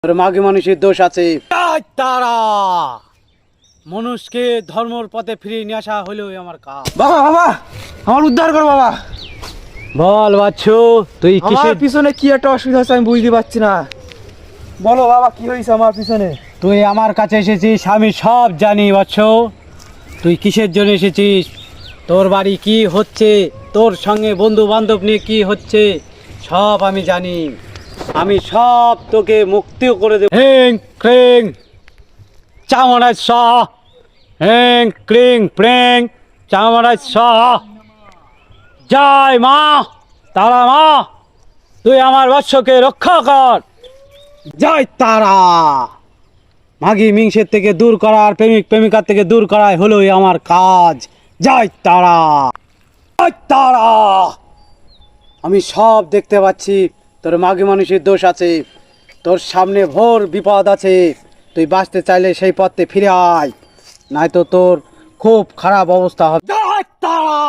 তোর মাগে মানুষের দোষ আছে। তারা মানুষকে ধর্মর পথে ফিরিয়ে নিয়ে আসা হলো আমার কাজ। বাবা বাবা আমার উদ্ধার কর বাবা। বল বাচ্চু, তুই আমার কিসের পিছনে কি একটা অসুবিধা হচ্ছে আমি বুঝতে পারছি না। বলো বাবা কি হয়েছে আমার পিছনে? তুই আমার কাছে এসেছিস, আমি সব জানি বাচ্চু। তুই কিসের জন্য এসেছিস, তোর বাড়ি কি হচ্ছে, তোর সঙ্গে বন্ধু বান্ধব নিয়ে কি হচ্ছে, সব আমি জানি। আমি সব তোকে মুক্তিও করে দেব। হেং ক্রিং চামড়ায় শাহ, হেং ক্রিং প্রেং চামড়ায় শাহ। জয় মা তারা মা, তুই আমার বৎসকে রক্ষা কর। জয় তারা। মাগি মিংসের থেকে দূর করা আর প্রেমিক প্রেমিকার থেকে দূর করাই হলোই আমার কাজ। জয় তারা, জয় তারা। আমি সব দেখতে পাচ্ছি, তোর মাগি মানুষের দোষ আছে, তোর সামনে ভোর বিপদ আছে। তুই বাঁচতে চাইলে সেই পথে ফিরে আয়, নয়তো তোর খুব খারাপ অবস্থা হবে। জয় তারা।